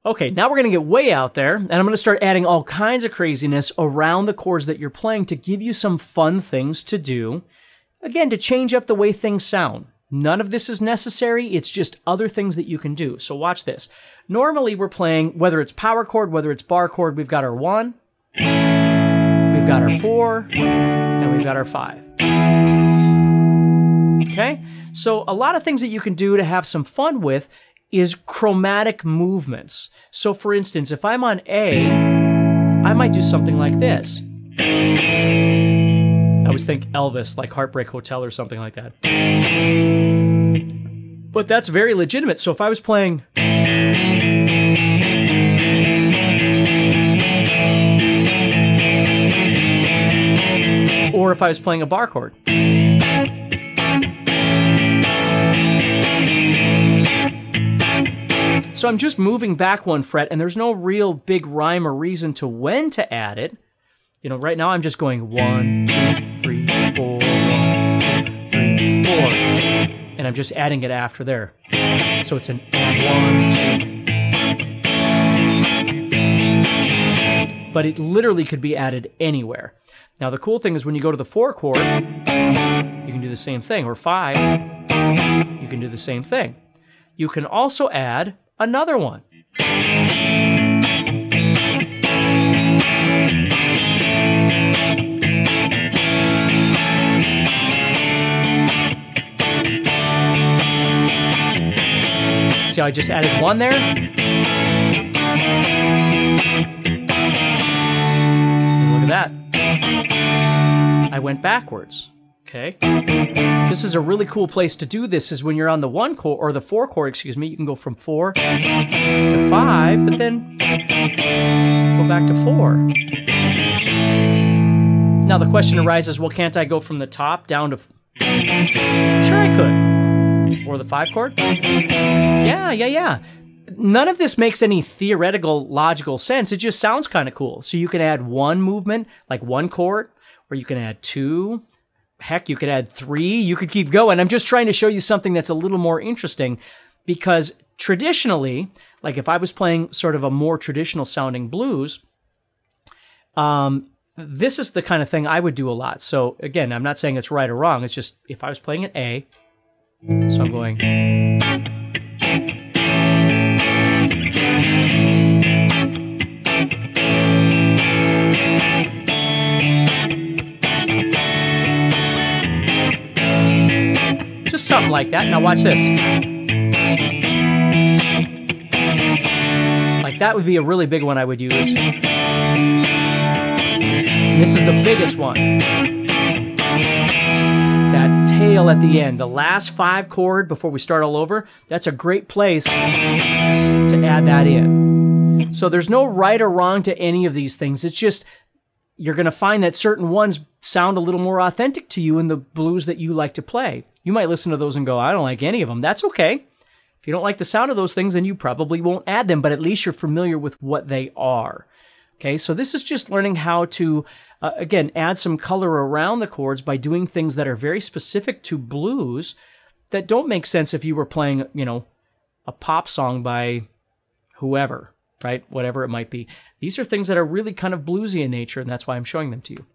Okay, now we're going to get way out there, and I'm going to start adding all kinds of craziness around the chords that you're playing to give you some fun things to do. Again, to change up the way things sound. None of this is necessary, it's just other things that you can do. So watch this. Normally we're playing, whether it's power chord, whether it's bar chord, we've got our 1, we've got our 4, and we've got our 5. Okay? So a lot of things that you can do to have some fun with is chromatic movements. So for instance, if I'm on A, I might do something like this. I always think Elvis, like Heartbreak Hotel or something like that. But that's very legitimate. So if I was playing... or if I was playing a bar chord. So I'm just moving back 1 fret, and there's no real big rhyme or reason to when to add it. You know, right now I'm just going 1, 2, 3, 4, 1, 2, 3, 4. And I'm just adding it after there. So it's an 1, 2. But it literally could be added anywhere. Now the cool thing is when you go to the 4 chord, you can do the same thing. Or 5, you can do the same thing. You can also add another one. See how I just added 1 there? And look at that. I went backwards. Okay. This is a really cool place to do this is when you're on the 1 chord, or the 4 chord, excuse me, you can go from 4 to 5, but then go back to 4. Now the question arises, well, can't I go from the top down to... Sure I could. Or the 5 chord? Yeah. None of this makes any theoretical, logical sense. It just sounds kind of cool. So you can add 1 movement, like 1 chord, or you can add 2. Heck, you could add 3. You could keep going. I'm just trying to show you something that's a little more interesting because traditionally, like if I was playing sort of a more traditional sounding blues, this is the kind of thing I would do a lot. So again, I'm not saying it's right or wrong. It's just if I was playing an A, so I'm going... Just something like that. Now watch this. Like that would be a really big one I would use. And this is the biggest one. That tail at the end, the last 5 chord before we start all over, that's a great place to add that in. So there's no right or wrong to any of these things. It's just you're going to find that certain ones sound a little more authentic to you in the blues that you like to play. You might listen to those and go, I don't like any of them. That's okay. If you don't like the sound of those things, then you probably won't add them, but at least you're familiar with what they are. Okay, so this is just learning how to, again, add some color around the chords by doing things that are very specific to blues that don't make sense if you were playing, you know, a pop song by whoever, right? Whatever it might be. These are things that are really kind of bluesy in nature, and that's why I'm showing them to you.